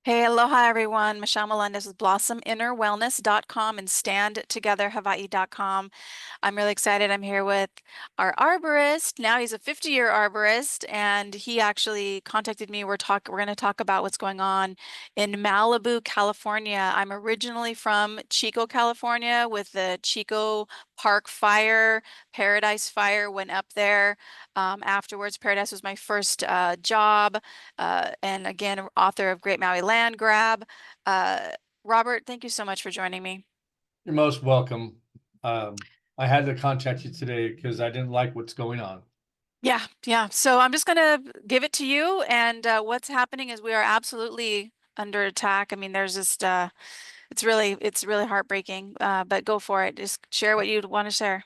Hey, aloha everyone. Michelle Melendez with blossominnerwellness.com and standtogetherhawaii.com. I'm really excited. I'm here with our arborist. Now he's a 50-year arborist, and he actually contacted me. We're going to talk about what's going on in Malibu, California. I'm originally from Chico, California, with the Chico Park fire, Paradise Fire went up there. Afterwards, Paradise was my first job. And again, author of Great Maui Land Grab. Uh, Robert, thank you so much for joining me. You're most welcome. I had to contact you today because I didn't like what's going on. Yeah, yeah. So I'm just gonna give it to you. And what's happening is we are absolutely under attack. I mean, there's just it's really heartbreaking. But go for it. Just share what you'd want to share.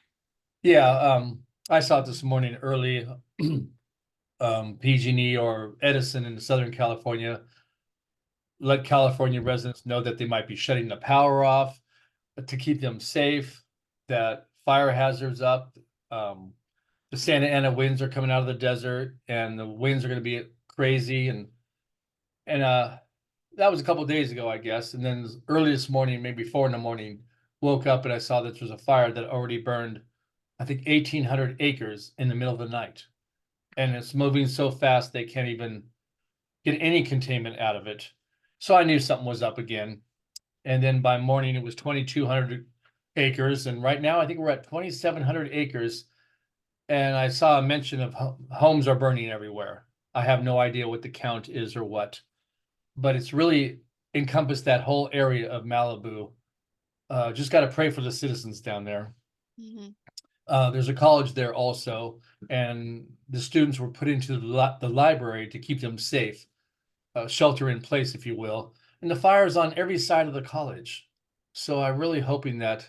Yeah, I saw it this morning early. PG&E or Edison in Southern California let California residents know that they might be shutting the power off to keep them safe, that fire hazards up. Um, the Santa Ana winds are coming out of the desert and the winds are going to be crazy. And that was a couple of days ago, I guess. And then early this morning, maybe 4 in the morning, woke up and I saw that there was a fire that already burned, I think, 1,800 acres in the middle of the night. And it's moving so fast they can't even get any containment out of it. So I knew something was up again. And then by morning, it was 2,200 acres. And right now, I think we're at 2,700 acres. And I saw a mention of homes are burning everywhere. I have no idea what the count is or what, but it's really encompassed that whole area of Malibu. Just got to pray for the citizens down there. Hmm. There's a college there also, and the students were put into the library to keep them safe, shelter in place, if you will. And the fire is on every side of the college. So I'm really hoping that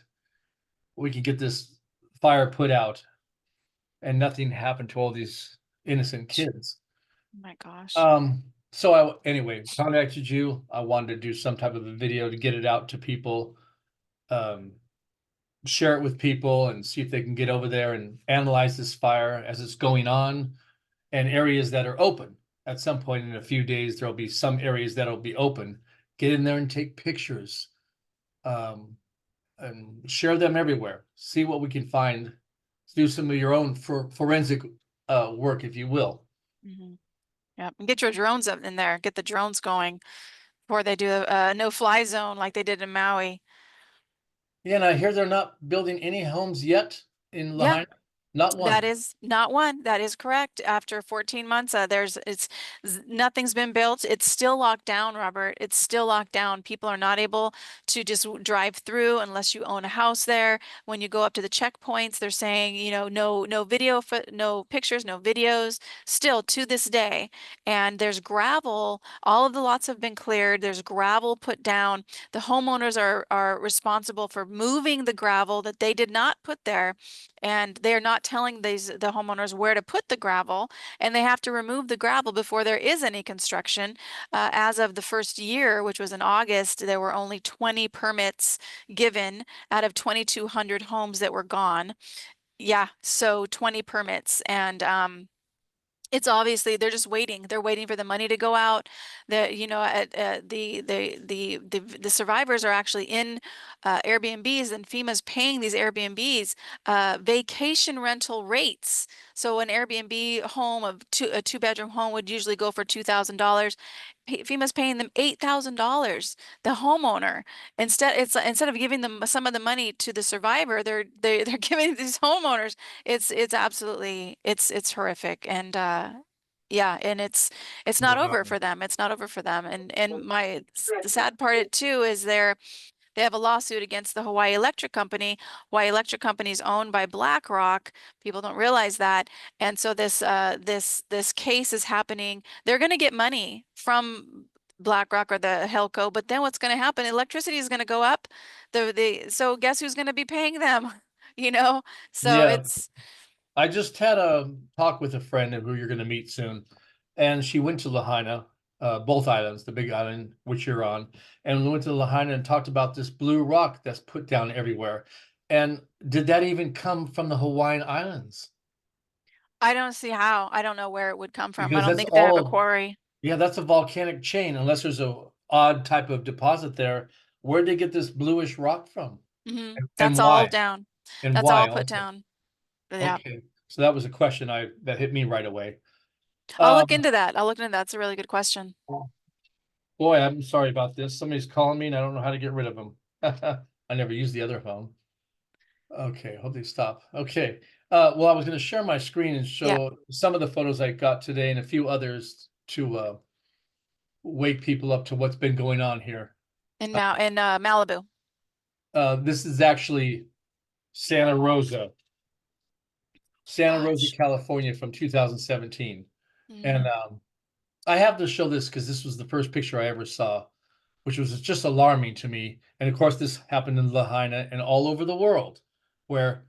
we can get this fire put out and nothing happened to all these innocent kids. Oh my gosh. So anyway, contacted you. I wanted to do some type of a video to get it out to people, um, share it with people and see if they can get over there and analyze this fire as it's going on and areas that are open. At some point in a few days, there'll be some areas that'll be open. Get in there and take pictures, um, and share them everywhere. See what we can find. Do some of your own forensic work, if you will. Hmm. Yeah, and get your drones up in there. Get the drones going before they do a no-fly zone like they did in Maui. Yeah, and I hear they're not building any homes yet in Yeah. Lahaina. Not That one. is not one. That is correct. After 14 months, nothing's been built. It's still locked down, Robert. It's still locked down. People are not able to just drive through unless you own a house there. When you go up to the checkpoints, they're saying, no video, no pictures, no videos. Still to this day, and there's gravel. All of the lots have been cleared. There's gravel put down. The homeowners are responsible for moving the gravel that they did not put there, and they're not telling the homeowners where to put the gravel, and they have to remove the gravel before there is any construction. As of the first year, which was in August, there were only 20 permits given out of 2,200 homes that were gone. Yeah, so 20 permits, and it's obviously they're just waiting. They're waiting for the money to go out. The survivors are actually in Airbnbs, and FEMA's paying these Airbnbs vacation rental rates. So an Airbnb home a two-bedroom home would usually go for $2,000. FEMA's paying them $8,000. The homeowner, instead of giving them some of the money to the survivor, they're giving these homeowners. It's absolutely it's horrific, and yeah, and it's not over Wow. for them. It's not over for them. And the sad part too is they have a lawsuit against the Hawaii Electric Company. Hawaii Electric Company is owned by BlackRock. People don't realize that. And so this case is happening. They're going to get money from BlackRock or the Helco, but then what's going to happen? Electricity is going to go up. So guess who's going to be paying them? You know? So Yeah, it's I just had a talk with a friend who you're going to meet soon, and she went to Lahaina, both islands, the big island which you're on, and we went to Lahaina and talked about this blue rock that's put down everywhere. And did that even come from the Hawaiian Islands? I don't see how. I don't know where it would come from. I Because don't that's think they have a all, quarry. yeah, that's a volcanic chain, unless there's a odd type of deposit there. Where'd they get this bluish rock from? And That's all why? down. And That's why all put also? down. Yeah. Okay. So that was a question that hit me right away. I'll Um, look into that. I'll look into that. That's a really good question. boy, I'm sorry about this. Somebody's calling me and I don't know how to get rid of them. I never used the other phone. Okay, hope they stop. Okay. Well, I was going to share my screen and Yeah. show some of the photos I got today and a few others to wake people up to what's been going on here. In Malibu. This is actually Santa Rosa, Santa Rosa, Gosh. California from 2017. And Hmm. I have to show this because this was the first picture I ever saw, which was just alarming to me. And of course, this happened in Lahaina and all over the world, where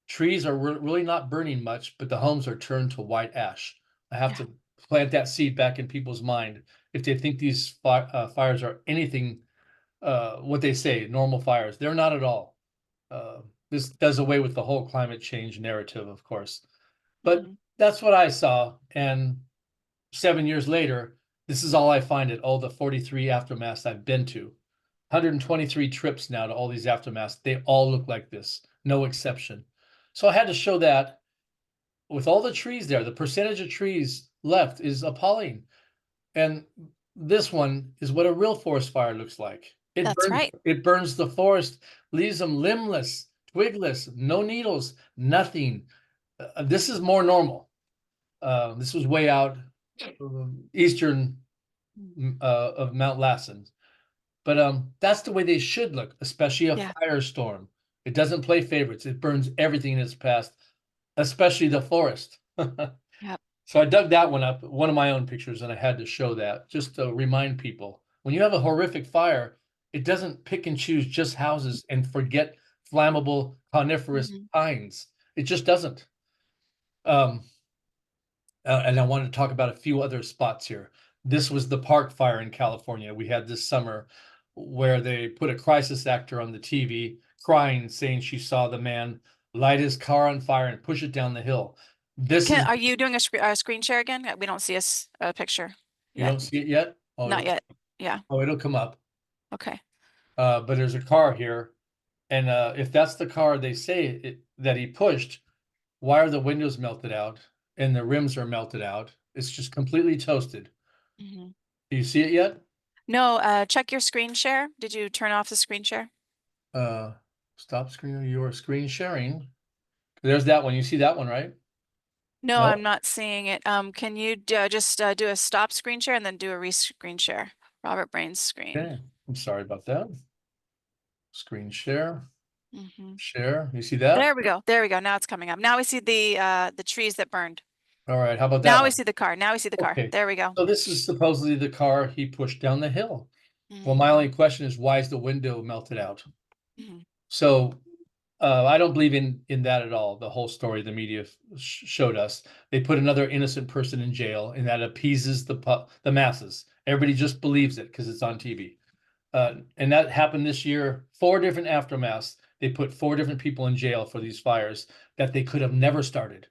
trees are really not burning much, but the homes are turned to white ash. I have Yeah. to plant that seed back in people's mind. If they think these fires are anything, what they say, normal fires, they're not at all. Uh, this does away with the whole climate change narrative, of course. But Hmm. that's what I saw. And 7 years later, this is all I find at all the 43 aftermaths I've been to. 123 trips now to all these aftermaths. They all look like this, no exception. So I had to show that with all the trees there, the percentage of trees left is appalling. And this one is what a real forest fire looks like. That's right. It burns the forest, leaves them limbless, twigless, no needles, nothing. This is more normal. This was way out eastern of Mount Lassen. But that's the way they should look, especially a Yeah. firestorm. It doesn't play favorites. It burns everything in its path, especially the forest. Yep. So I dug that one up, one of my own pictures, and I had to show that just to remind people. When you have a horrific fire, it doesn't pick and choose just houses and forget flammable coniferous Hmm. pines. It just doesn't. Um, and I wanted to talk about a few other spots here. This was the park fire in California we had this summer, where they put a crisis actor on the TV crying, saying she saw the man light his car on fire and push it down the hill. This is, Are you doing a screen share again? We don't see a picture you yet. don't see it yet? Not yet. Yeah. It'll come up. Okay. But there's a car here, and if that's the car they say that he pushed, why are the windows melted out and the rims are melted out? It's just completely toasted. Hmm. Do you see it yet? No, check your screen share. Did you turn off the screen share? Uh, stop screen your screen sharing. There's that one. You see that one, right? No, I'm No? not seeing it. Can you just do a stop screen share and then do a re-screen share? Robert Brain's screen. Okay. I'm sorry about that. Screen share. Hmm. Share. You see that? There we go. There we go. Now it's coming up. Now we see the trees that burned. All right. How about that Now we one? see the car. Now we see the car. Okay. There we go. So this is supposedly the car he pushed down the hill. Well, my Hmm. only question is why is the window melted out? Hmm. So I don't believe in that at all. The whole story the media showed us. They put another innocent person in jail, and that appeases the masses. Everybody just believes it because it's on TV. And that happened this year. 4 different aftermaths. They put 4 different people in jail for these fires that they could have never started.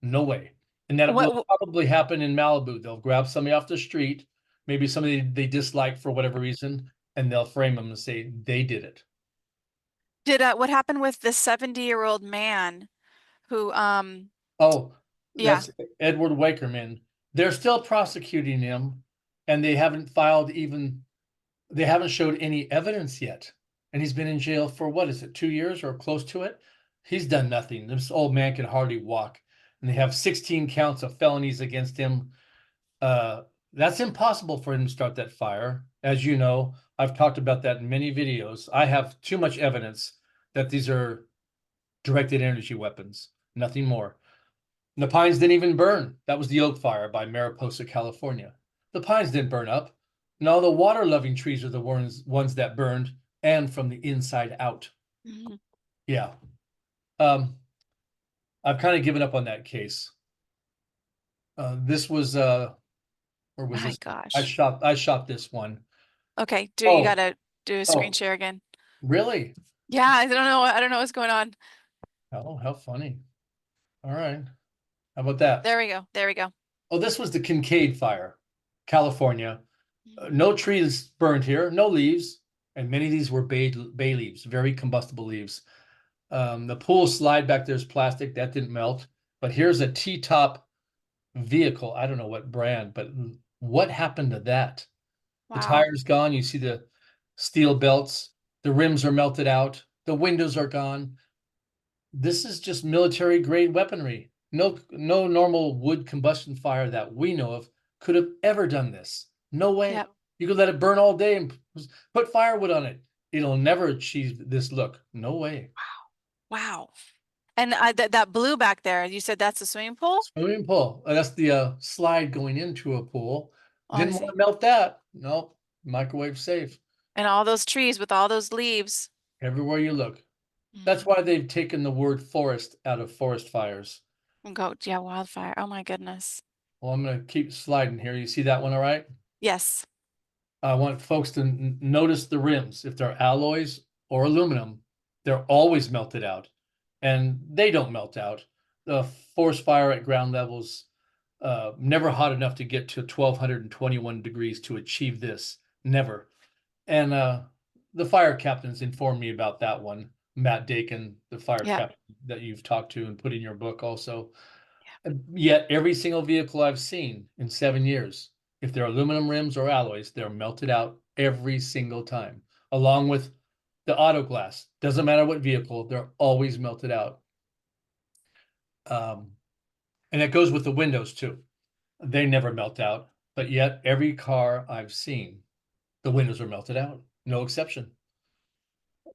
No way. And that will What probably happen in Malibu. They'll grab somebody off the street, maybe somebody they dislike for whatever reason, and they'll frame them and say they did it. did what happened with the 70-year-old man who Oh, yeah. that's Edward Wakerman. They're still prosecuting him, and they haven't showed any evidence yet. And he's been in jail for what is it, 2 years or close to it? He's done nothing. This old man can hardly walk. And they have 16 counts of felonies against him. Uh, that's impossible for him to start that fire. As you know, I've talked about that in many videos. I have too much evidence that these are directed energy weapons, nothing more. And the pines didn't even burn. That was the oak fire by Mariposa, California. The pines didn't burn up. No, the water-loving trees are the ones that burned, and from the inside out. Mhm. Yeah. Um, I've kind of given up on that case. This was or was My this? gosh. I shot this one. Okay, you Oh, gotta do a screen oh, share again. really? Yeah, I don't know. I don't know what's going on. Oh, how funny. All right. How about that? There we go. There we go. Oh, this was the Kincaid fire, California. No trees burned here, no leaves, and many of these were bay leaves, very combustible leaves. The pool slide back there is plastic, that didn't melt. But here's a T-top vehicle. I don't know what brand, but what happened to that? The Wow. tire's gone. You see the steel belts. The rims are melted out. The windows are gone. This is just military grade weaponry. No normal wood combustion fire that we know of could have ever done this. No way. Yep. You could let it burn all day and put firewood on it. It'll never achieve this look. No way. Wow. And that blue back there, you said that's a swimming pool? Swimming pool. That's the slide going into a pool. Oh, I Didn't want to see. melt that. No, microwave safe. And all those trees with all those leaves. Everywhere you look. That's Mm. why they've taken the word forest out of forest fires. And goat, yeah, wildfire. Oh my goodness. Well, I'm going to keep sliding here. You see that one, all right? Yes. I want folks to notice the rims. If they're alloys or aluminum, they're always melted out, and they don't melt out. The forest fire at ground levels, never hot enough to get to 1221 degrees to achieve this. Never. And the fire captains informed me about that one. Matt Dakin, the fire Yep. captain that you've talked to and put in your book also. Yet every single vehicle I've seen in 7 years, if they're aluminum rims or alloys, they're melted out every single time, along with the auto glass. Doesn't matter what vehicle, they're always melted out. Um, and that goes with the windows too. They never melt out, but yet every car I've seen, the windows are melted out, no exception.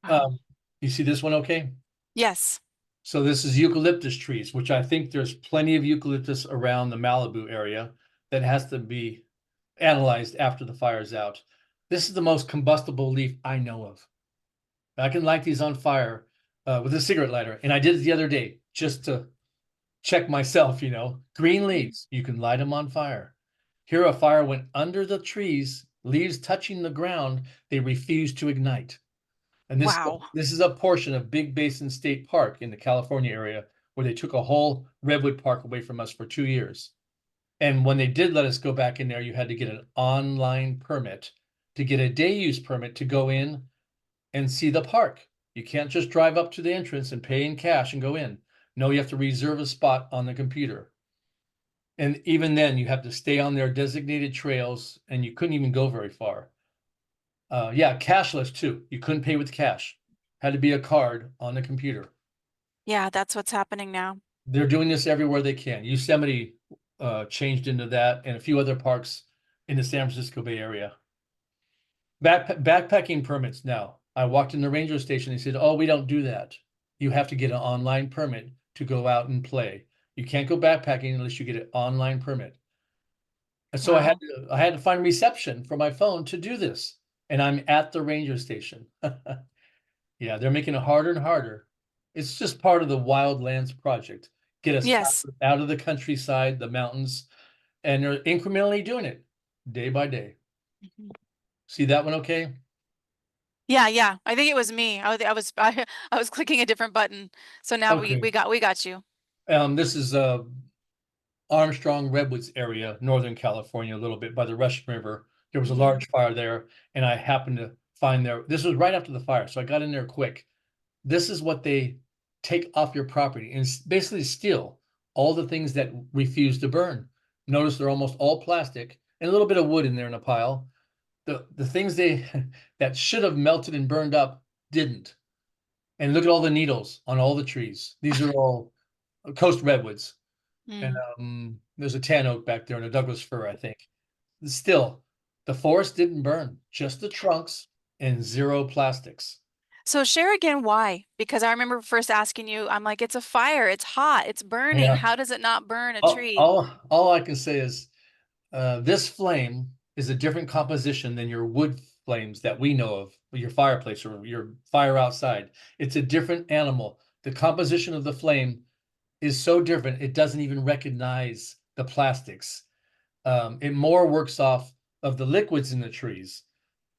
Wow. Um, you see this one okay? Yes. So this is eucalyptus trees, which I think there's plenty of eucalyptus around the Malibu area that has to be analyzed after the fire's out. This is the most combustible leaf I know of. I can light these on fire with a cigarette lighter, and I did it the other day just to check myself, Green Mm. leaves, you can light them on fire. Here, a fire went under the trees, leaves touching the ground, they refused to ignite. And this Wow. this is a portion of Big Basin State Park in the California area where they took a whole redwood park away from us for 2 years. And when they did let us go back in there, you had to get an online permit to get a day use permit to go in and see the park. You can't just drive up to the entrance and pay in cash and go in. No, you have to reserve a spot on the computer. And even then, you have to stay on their designated trails and you couldn't even go very far. Yeah, cashless too. You couldn't pay with cash. Had to be a card on the computer. Yeah, that's what's happening now. They're doing this everywhere they can. Yosemite changed into that, and a few other parks in the San Francisco Bay Area. Backpacking permits now. I walked in the ranger station. They said, "Oh, we don't do that. You have to get an online permit to go out and play. You can't go backpacking unless you get an online permit." And so Wow. I had to find reception for my phone to do this, and I'm at the ranger station. Yeah, they're making it harder and harder. It's just part of the Wildlands project. Get us Yes. out of the countryside, the mountains, and they're incrementally doing it day by day. Mhm. See that one okay? Yeah, yeah. I think it was me. I was clicking a different button. So now Okay. we got you. This is Armstrong Redwoods area, Northern California, a little bit by the Russian River. There was a Hmm. large fire there, and I happened to find there. This was right after the fire, so I got in there quick. This is what they take off your property and basically steal all the things that refuse to burn. Notice they're almost all plastic and a little bit of wood in there in a pile. The things they that should have melted and burned up didn't. And look at all the needles on all the trees. These are all coast redwoods. And Mm. there's a tan oak back there and a Douglas fir, I think. Still, the forest didn't burn, just the trunks and zero plastics. So share again why? Because I remember first asking you, I'm like, it's a fire, it's hot, it's burning. Yeah. How does it not burn a All, tree? all, all I can say is this flame is a different composition than your wood flames that we know of, your fireplace or your fire outside. It's a different animal. The composition of the flame is so different, it doesn't even recognize the plastics. It more works off of the liquids in the trees.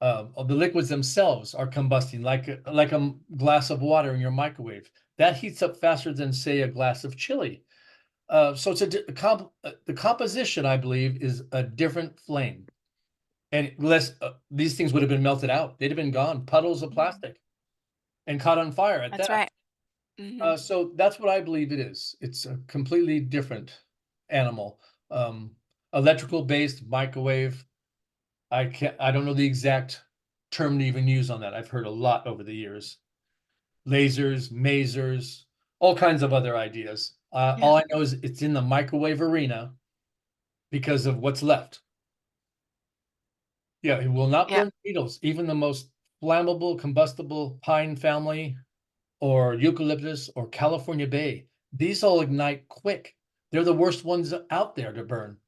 Of the liquids themselves are combusting like a glass of water in your microwave. That heats up faster than, say, a glass of chili. So it's the composition, I believe, is a different flame. And less, these things would have been melted out. They'd have been gone, puddles of Mhm. plastic and caught on fire at That's that. right. Hmm. So that's what I believe it is. It's a completely different animal. Um, Electrical based microwave. I don't know the exact term to even use on that. I've heard a lot over the years. Lasers, masers, all kinds of other ideas. Yeah. All I know is it's in the microwave arena because of what's left. Yeah, it will not Yeah. burn needles. Even the most flammable, combustible pine family or eucalyptus or California bay, these all ignite quick. They're the worst ones out there to burn.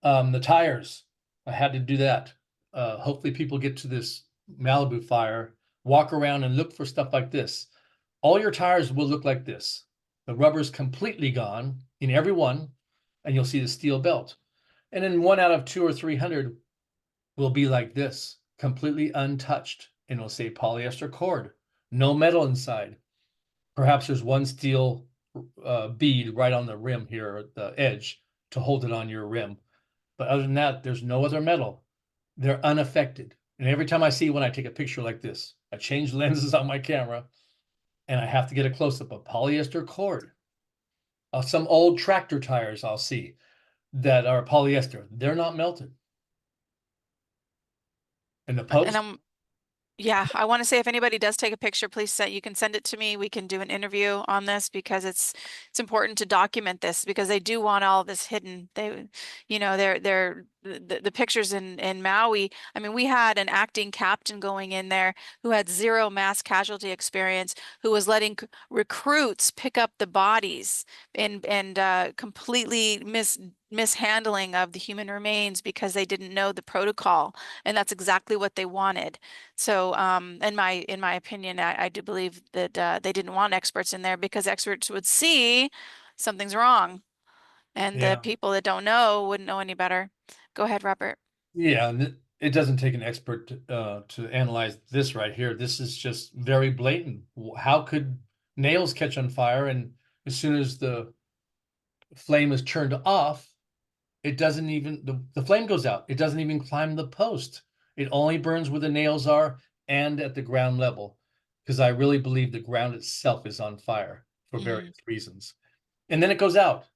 The tires, I had to do that. Hopefully people get to this Malibu fire, walk around and look for stuff like this. All your tires will look like this. The rubber's completely gone in every one, and you'll see the steel belt. And then 1 out of 2 or 300 will be like this, completely untouched, and it'll say polyester cord, no metal inside. Perhaps there's one steel bead right on the rim here, at the edge, to hold it on your rim. But other than that, there's no other metal. They're unaffected. And every time I see one, I take a picture like this. I change lenses on my camera and I have to get a close up of polyester cord. Some old tractor tires I'll see that are polyester. They're not melted. And the And post, yeah, I want to say if anybody does take a picture, please send, you can send it to me. We can do an interview on this because it's important to document this because they do want all this hidden. They, they're the pictures in Maui. I mean, we had an acting captain going in there who had zero mass casualty experience, who was letting recruits pick up the bodies and completely mishandling of the human remains because they didn't know the protocol, and that's exactly what they wanted. So, in my opinion, I do believe that they didn't want experts in there because experts would see something's wrong, and the yeah, people that don't know wouldn't know any better. Go ahead, Robert. yeah, and it doesn't take an expert to analyze this right here. This is just very blatant. How could nails catch on fire and as soon as the flame is turned off, it doesn't even the flame goes out. It doesn't even climb the post. It only burns where the nails are and at the ground level. Because I really believe the ground itself is on fire for Hmm. various reasons. And then it goes out.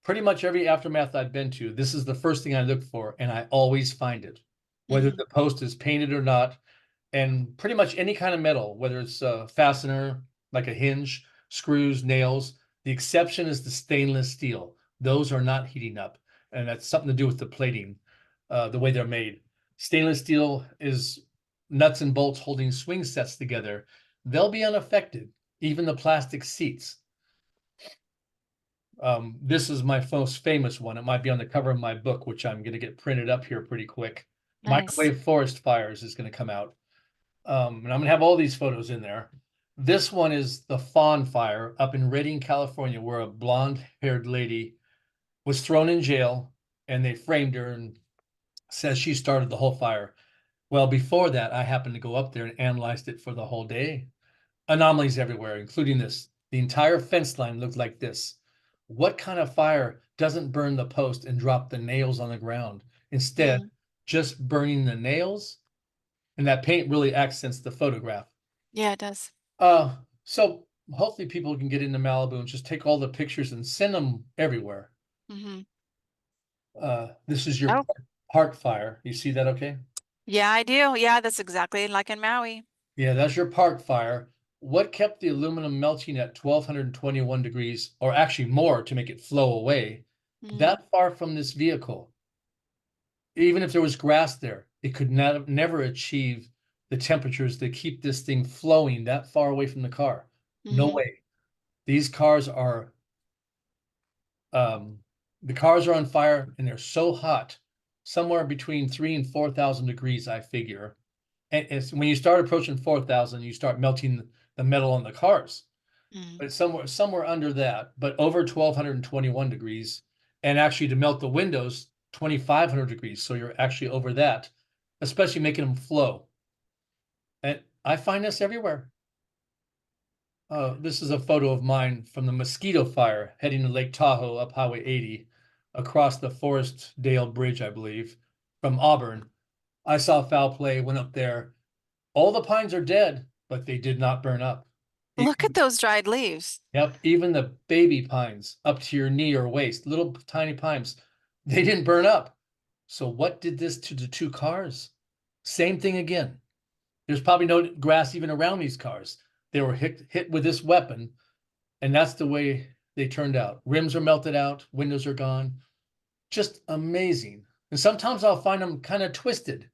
Pretty much every aftermath I've been to, this is the first thing I look for, and I always find it. Whether Hmm. the post is painted or not, and pretty much any kind of metal, whether it's a fastener, like a hinge, screws, nails. The exception is the stainless steel. Those are not heating up, and that's something to do with the plating, the way they're made. Stainless steel is nuts and bolts holding swing sets together. They'll be unaffected, even the plastic seats. This is my most famous one. It might be on the cover of my book, which I'm going to get printed up here pretty quick. Nice. Microwave forest fires is going to come out. And I'm gonna have all these photos in there. This one is the Fawn Fire up in Redding, California, where a blonde-haired lady was thrown in jail and they framed her and says she started the whole fire. Well, before that, I happened to go up there and analyzed it for the whole day. Anomalies everywhere, including this. The entire fence line looked like this. What kind of fire doesn't burn the post and drop the nails on the ground? Instead, Hmm. just burning the nails, and that paint really accents the photograph. Yeah, it does. So hopefully people can get into Malibu and just take all the pictures and send them everywhere. Hmm. This is your Oh, park fire. You see that okay? yeah, I do. Yeah, that's exactly like in Maui. Yeah, that's your park fire. What kept the aluminum melting at 1221 degrees, or actually more to make it flow away, Hmm. that far from this vehicle? Even if there was grass there, it could never achieve the temperatures that keep this thing flowing that far away from the car. No Hmm. way. These cars are Um, the cars are on fire and they're so hot, somewhere between 3 and 4,000 degrees, I figure. And it's when you start approaching 4,000, you start melting the metal on the cars. Hmm. But it's somewhere under that, but over 1,221 degrees, and actually to melt the windows, 2,500 degrees. So you're actually over that, especially making them flow. And I find this everywhere. This is a photo of mine from the Mosquito Fire heading to Lake Tahoe up Highway 80 across the Forest Dale Bridge, I believe, from Auburn. I saw foul play, went up there. All the pines are dead, but they did not burn up. Look at those dried leaves. Yep, even the baby pines up to your knee or waist, little tiny pines, they didn't burn up. So what did this to the two cars? Same thing again. There's probably no grass even around these cars. They were hit with this weapon, and that's the way they turned out. Rims are melted out, windows are gone. Just amazing. And sometimes I'll find them kind of twisted,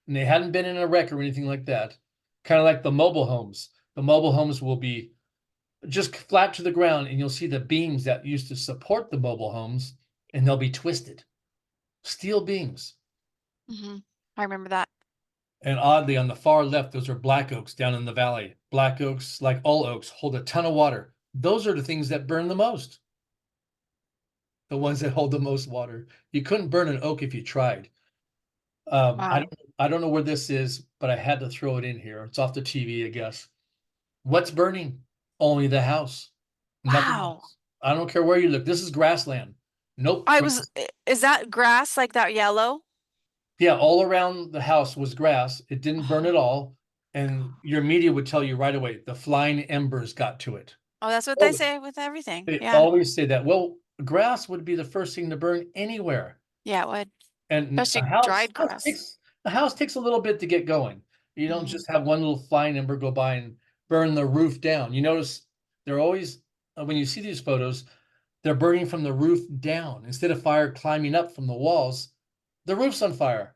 and they hadn't been in a wreck or anything like that. Kind of like the mobile homes. The mobile homes will be just flat to the ground, and you'll see the beams that used to support the mobile homes, and they'll be twisted. Steel beams. Hmm. I remember that. And oddly, on the far left, those are black oaks down in the valley. Black oaks, like all oaks, hold a ton of water. Those are the things that burn the most. The ones that hold the most water. You couldn't burn an oak if you tried. Um, I Wow. don't, I don't know where this is, but I had to throw it in here. It's off the TV, I guess. What's burning? Only the house. Nothing Wow. else. I don't care where you look. This is grassland. Nope. Is that grass like that yellow? Yeah, all around the house was grass. It didn't burn at Oh, all. And your media would tell you right away, the flying embers got to it. oh, that's what they Oh, say with everything. they Yeah. always say that. Well, grass would be the first thing to burn anywhere. Yeah, it would. And Especially dried grass. a house takes a little bit to get going. You don't Hmm. just have one little flying ember go by and burn the roof down. You notice they're always when you see these photos, they're burning from the roof down instead of fire climbing up from the walls. The roof's on fire.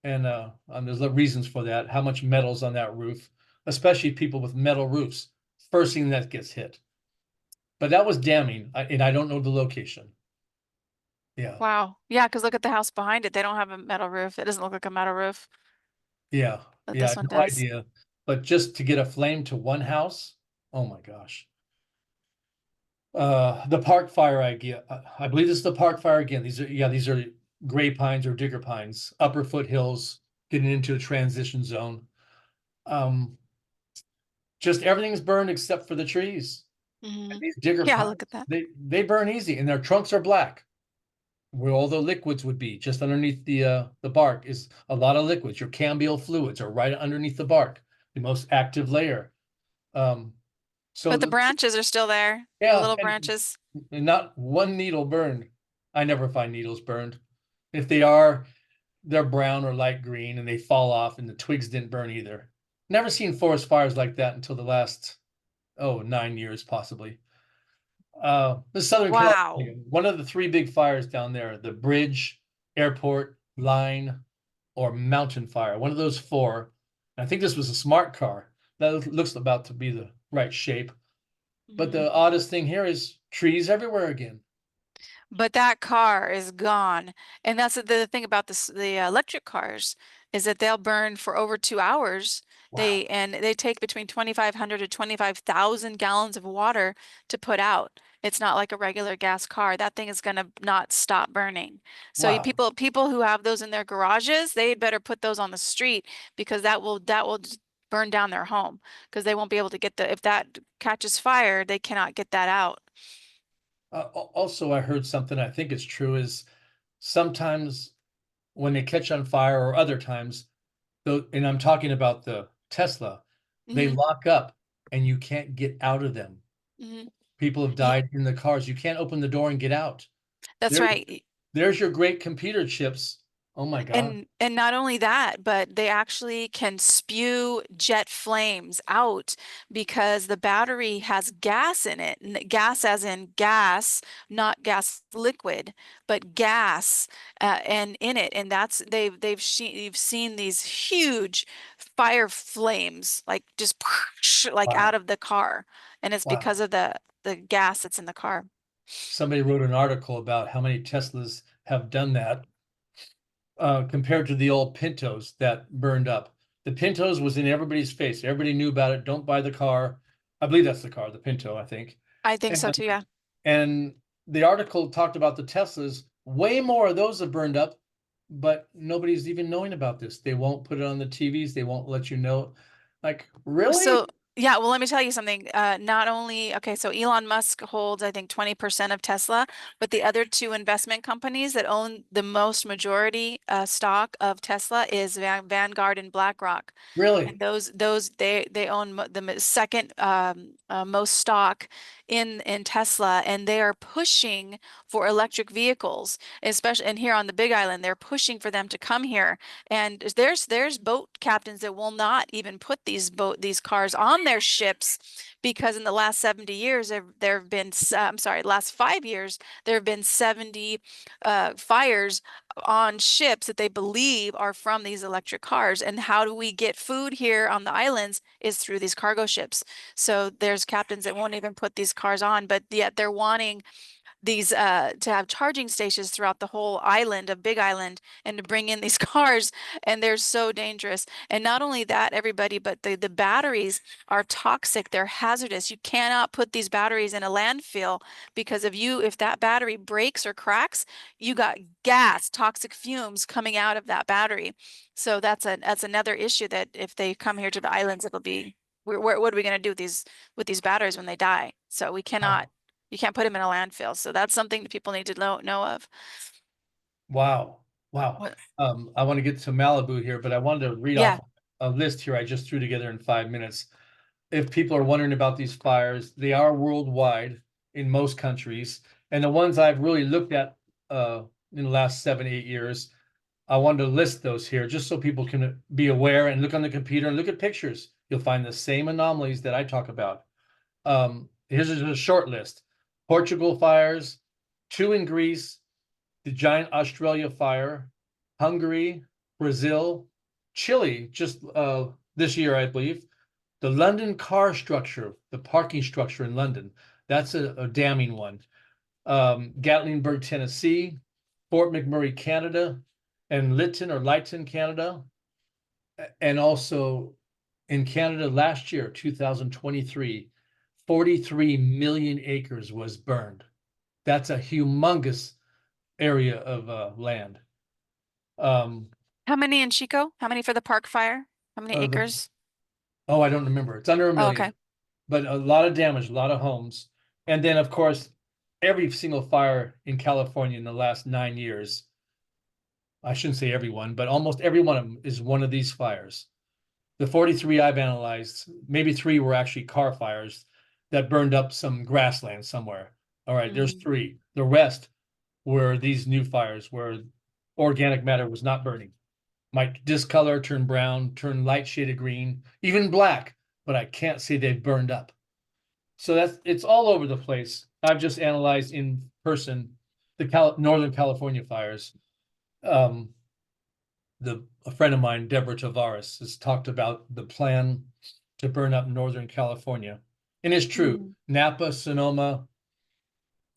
And there's reasons for that. How much metal's on that roof, especially people with metal roofs. First thing that gets hit. But that was damning, and I don't know the location. Yeah, Wow. Yeah, because look at the house behind it. They don't have a metal roof. It doesn't look like a metal roof, yeah, but yeah. this one No does. idea. But just to get a flame to one house, oh my gosh. The park fire idea. I believe this is the park fire again. These are gray pines or digger pines, upper foothills, getting into a transition zone. Um, just everything's burned except for the trees. Hmm. And these digger Yeah, look at pines, that. they burn easy, and their trunks are black, where all the liquids would be. Just underneath the bark is a lot of liquids. Your cambial fluids are right underneath the bark, the most active layer. Um, so But the branches are still there, the yeah, little branches. and not one needle burned. I never find needles burned. If they are, they're brown or light green, and they fall off, and the twigs didn't burn either. Never seen forest fires like that until the last 9 years possibly. The Southern Wow. California, one of the three big fires down there, the bridge, airport, line, or mountain fire, one of those four. I think this was a smart car. That looks about to be the right shape. But Hmm. the oddest thing here is trees everywhere again. But that car is gone. And that's the thing about the electric cars is that they'll burn for over 2 hours. Wow. And they take between 2,500 to 25,000 gallons of water to put out. It's not like a regular gas car. That thing is going to not stop burning. So Wow. people who have those in their garages, they'd better put those on the street because that will just burn down their home because they won't be able to get if that catches fire, they cannot get that out. Also, I heard something I think it's true is sometimes when they catch on fire or other times, though, and I'm talking about the Tesla, they Hmm. lock up and you can't get out of them. Hmm. People have died in the cars. You can't open the door and get out. That's There, right. there's your great computer chips. Oh my God. And not only that, but they actually can spew jet flames out because the battery has gas in it. Gas as in gas, not gas liquid, but gas and in it. And that's you've seen these huge fire flames like just like out Wow. of the car. And it's because Wow. of the gas that's in the car. Somebody wrote an article about how many Teslas have done that compared to the old Pintos that burned up. The Pintos was in everybody's face. Everybody knew about it. Don't buy the car. I believe that's the car, the Pinto, I think. I think And, so too, yeah. and the article talked about the Teslas. Way more of those have burned up, but nobody's even knowing about this. They won't put it on the TVs. They won't let you know. Like, So really? Yeah, well, let me tell you something. Not only, okay, so Elon Musk holds, I think, 20% of Tesla, but the other two investment companies that own the most majority stock of Tesla is Vanguard and BlackRock. And Really? those they own second most stock in Tesla, and they are pushing for electric vehicles, especially and here on the Big Island, they're pushing for them to come here. And there's boat captains that will not even put these cars on their ships because in the last 70 years there have been I'm sorry, last 5 years there have been 70 fires on ships that they believe are from these electric cars. And how do we get food here on the islands is through these cargo ships. So there's captains that won't even put these cars on, but yet they're wanting these to have charging stations throughout the whole island of Big Island and to bring in these cars, and they're so dangerous. And not only that, everybody, but the batteries are toxic, they're hazardous. You cannot put these batteries in a landfill because if that battery breaks or cracks, you got gas, toxic fumes coming out of that battery. So that's another issue that if they come here to the islands, it'll be what are we going to do with these batteries when they die? So we cannot Wow. you can't put them in a landfill. So that's something that people need to know of. Wow. Wow. What? I want to get to Malibu here, but I wanted to read Yeah. off a list here I just threw together in 5 minutes. If people are wondering about these fires, they are worldwide in most countries. And the ones I've really looked at in the last 7, 8 years, I wanted to list those here just so people can be aware and look on the computer and look at pictures. You'll find the same anomalies that I talk about. Here's just a short list. Portugal fires, two in Greece, the giant Australia fire, Hungary, Brazil, Chile, just this year, I believe. The London car structure, the parking structure in London, that's a damning one. Gatlinburg, Tennessee, Fort McMurray, Canada, and Lytton, Canada. And also in Canada last year, 2023, 43 million acres was burned. That's a humongous area of land. Um, How many in Chico? How many for the park fire? How many the acres? Oh, I don't remember. It's under a Oh, okay. million, but a lot of damage, a lot of homes. And then, of course, every single fire in California in the last 9 years, I shouldn't say everyone, but almost every one of them is one of these fires. The 43 I've analyzed, maybe three were actually car fires that burned up some grassland somewhere. All right, there's Hmm. three. The rest were these new fires where organic matter was not burning. Might discolor, turn brown, turn light shaded green, even black, but I can't say they've burned up. So it's all over the place. I've just analyzed in person the Northern California fires. Um, a friend of mine, Deborah Tavares, has talked about the plan to burn up Northern California. And it's true. Hmm. Napa, Sonoma,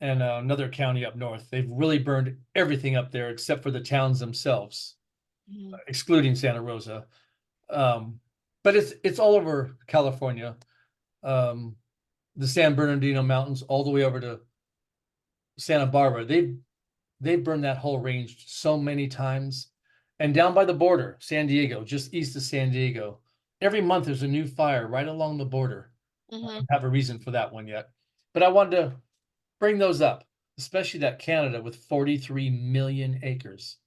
and another county up north, they've really burned everything up there except for the towns themselves, Hmm. excluding Santa Rosa. Um, but it's all over California. Um, the San Bernardino Mountains, all the way over to Santa Barbara. They've burned that whole range so many times. And down by the border, San Diego, just east of San Diego, every month there's a new fire right along the border. I Hmm. don't have a reason for that one yet. But I wanted to bring those up, especially that Canada with 43 million acres.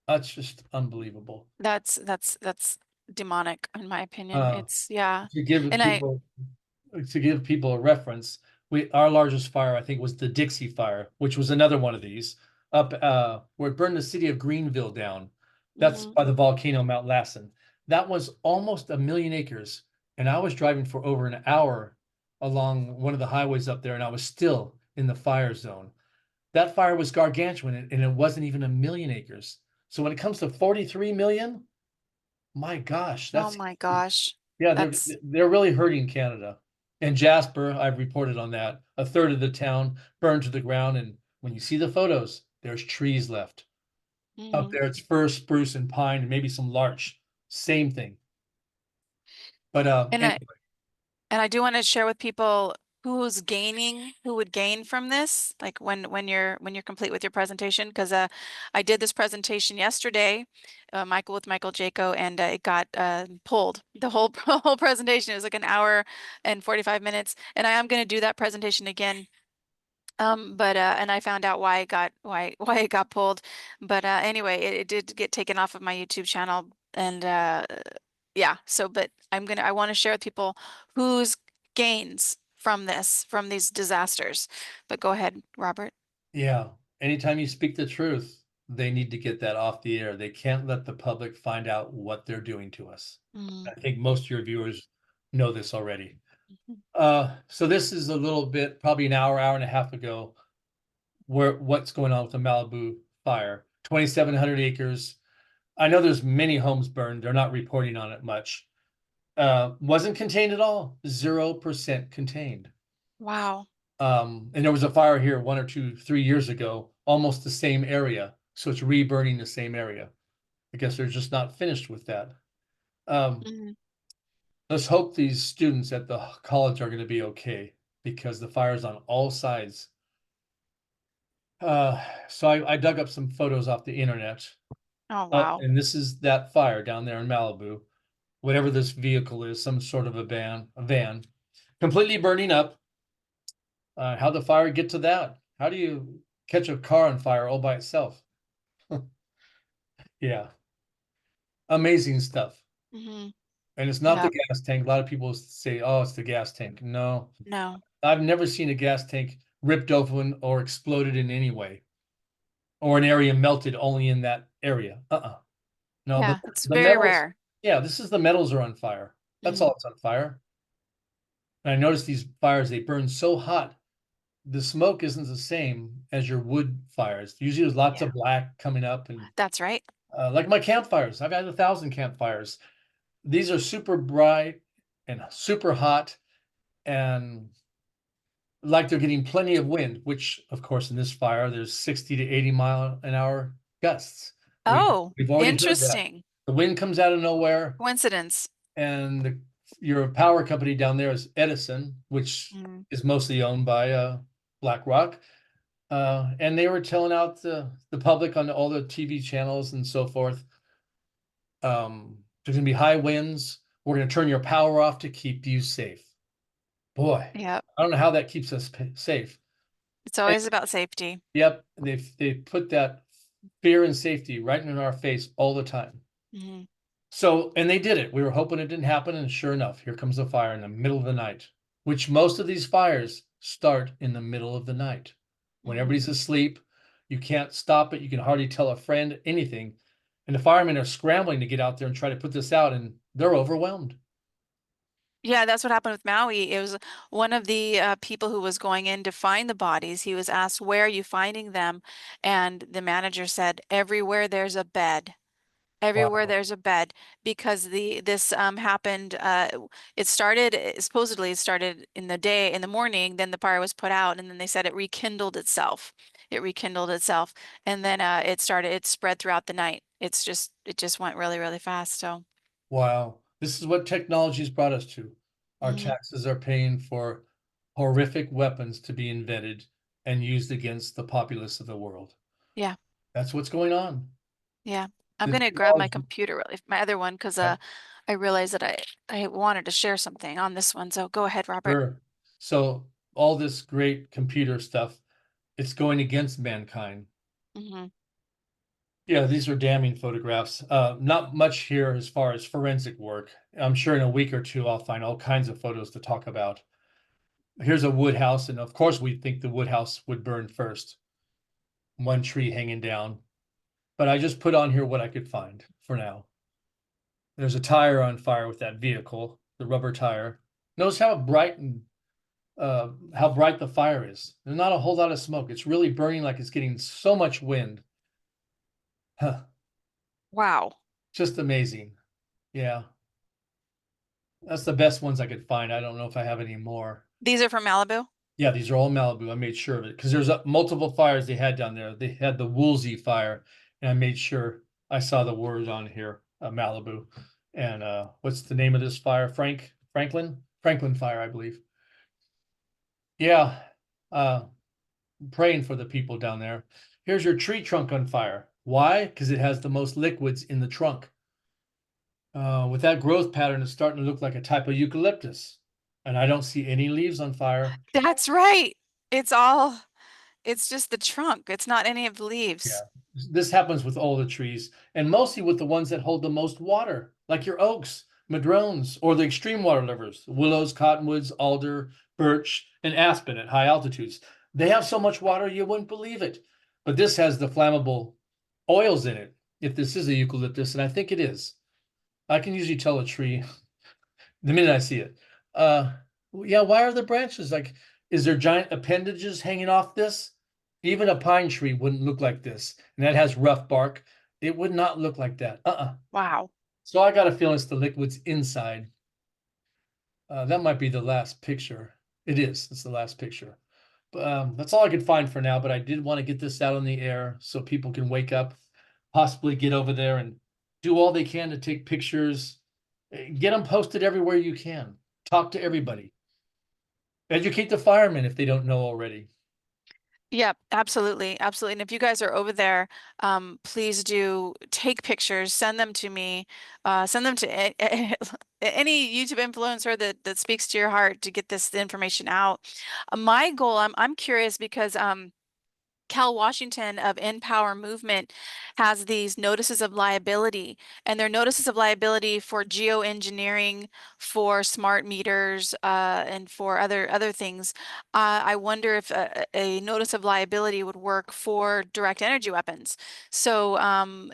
That's just unbelievable. That's demonic in my opinion. Uh, It's yeah. to give And I people to give people a reference, our largest fire, I think, was the Dixie Fire, which was another one of these up where it burned the city of Greenville down. That's Mhm. by the volcano Mount Lassen. That was almost a million acres, and I was driving for over an hour along one of the highways up there, and I was still in the fire zone. That fire was gargantuan, and it wasn't even a million acres. So when it comes to 43 million, my gosh, Oh that's my huge. gosh. Yeah, they're That's they're really hurting Canada. And Jasper, I've reported on that. A third of the town burned to the ground, and when you see the photos, there's trees left. Up mhm. there, it's fir, spruce, and pine, and maybe some larch. Same thing. But And I anyway, and I do want to share with people who's gaining, who would gain from this, like when you're complete with your presentation, because I did this presentation yesterday, Michael with Michael Jaco, and it got pulled. The whole whole presentation, it was like an hour and 45 minutes, and I am going to do that presentation again. But and I found out why it got why it got pulled. But anyway, it did get taken off of my YouTube channel, and yeah, so but I want to share with people whose gains from this, from these disasters. But go ahead, Robert. Yeah. Anytime you speak the truth, they need to get that off the air. They can't let the public find out what they're doing to us. Mm. I think most of your viewers know this already. Mhm. So this is a little bit, probably an hour, hour and a half ago, where what's going on with the Malibu fire. 2,700 acres. I know there's many homes burned. They're not reporting on it much. Wasn't contained at all. 0% contained. Wow. And there was a fire here 1 or 2, 3 years ago, almost the same area. So it's re-burning the same area. I guess they're just not finished with that. Um, Mhm. let's hope these students at the college are going to be okay because the fire's on all sides. So I dug up some photos off the internet, Oh, wow. and this is that fire down there in Malibu. Whatever this vehicle is, some sort of a van, completely burning up. How'd the fire get to that? How do you catch a car on fire all by itself? Yeah, amazing stuff. Hmm. And it's not the Yeah. gas tank. A lot of people say, "Oh, it's the gas tank." No, No. I've never seen a gas tank ripped open or exploded in any way, or an area melted only in that area. No, Yeah, it's the very metals. rare. Yeah, this is the metals are on fire. That's Hmm. all it's on fire. And I noticed these fires, they burn so hot. The smoke isn't the same as your wood fires. Usually there's lots Yeah, of black coming up and that's right. like my campfires. I've had 1,000 campfires. These are super bright and super hot and like they're getting plenty of wind, which of course in this fire there's 60 to 80-mile-an-hour gusts. We've Oh, we've already heard that. interesting. The wind comes out of nowhere Coincidence. and your power company down there is Edison, which Mm. is mostly owned by BlackRock. And they were telling out the public on all the TV channels and so forth. There's gonna be high winds. We're gonna turn your power off to keep you safe. Boy, Yep. I don't know how that keeps us safe. It's And, always about safety. yep, they put that fear and safety right in our face all the time. Hmm. So, and they did it. We were hoping it didn't happen, and sure enough, here comes a fire in the middle of the night, which most of these fires start in the middle of the night. When Hmm. everybody's asleep, you can't stop it. You can hardly tell a friend anything. And the firemen are scrambling to get out there and try to put this out, and they're overwhelmed. Yeah, that's what happened with Maui. It was one of the people who was going in to find the bodies. He was asked, "Where are you finding them?" And the manager said, "Everywhere there's a bed. Everywhere Wow. there's a bed." Because the this happened. It started supposedly it started in the day in the morning. Then the fire was put out, and then they said it rekindled itself. It rekindled itself, and then it spread throughout the night. It just went really really fast. So. Wow. This is what technology's brought us to. Our Mhm. taxes are paying for horrific weapons to be invented and used against the populace of the world. Yeah. That's what's going on. Yeah. I'm The gonna grab my technology. computer really, my other one, because Yep. I realized that I wanted to share something on this one. So go ahead, Robert. Sure. So all this great computer stuff, it's going against mankind. Hmm. Yeah, these are damning photographs. Not much here as far as forensic work. I'm sure in a week or two I'll find all kinds of photos to talk about. Here's a wood house, and of course we think the wood house would burn first. One tree hanging down. But I just put on here what I could find for now. There's a tire on fire with that vehicle, the rubber tire. Notice how bright the fire is. There's not a whole lot of smoke. It's really burning like it's getting so much wind. Huh. Wow. Just amazing. Yeah. That's the best ones I could find. I don't know if I have any more. These are from Malibu. Yeah, these are all Malibu. I made sure of it because there's multiple fires they had down there. They had the Woolsey fire, and I made sure I saw the word on here, Malibu. And what's the name of this fire? Franklin fire, I believe. Yeah, uh, praying for the people down there. Here's your tree trunk on fire. Why? Because it has the most liquids in the trunk. With that growth pattern, it's starting to look like a type of eucalyptus. And I don't see any leaves on fire. That's right. It's all, it's just the trunk. It's not any of the Yeah. leaves. This happens with all the trees, and mostly with the ones that hold the most water, like your oaks, madrones, or the extreme water livers, willows, cottonwoods, alder, birch, and aspen at high altitudes. They have so much water you wouldn't believe it. But this has the flammable oils in it, if this is a eucalyptus, and I think it is. I can usually tell a tree the minute I see it. Uh, yeah, why are the branches like, is there giant appendages hanging off this? Even a pine tree wouldn't look like this, and that has rough bark. It would not look like that. Wow. So I got a feeling it's the liquids inside. That might be the last picture. It is. It's the last picture. That's all I could find for now, but I did want to get this out on the air so people can wake up, possibly get over there and do all they can to take pictures. Get them posted everywhere you can. Talk to everybody. Educate the firemen if they don't know already. Yep, absolutely. Absolutely. And if you guys are over there, please do take pictures, send them to me, send them to any YouTube influencer that speaks to your heart to get this information out. My goal, I'm curious because Cal Washington of Empower Movement has these notices of liability, and they're notices of liability for geoengineering, for smart meters, and for other things. I wonder if a notice of liability would work for direct energy weapons. So,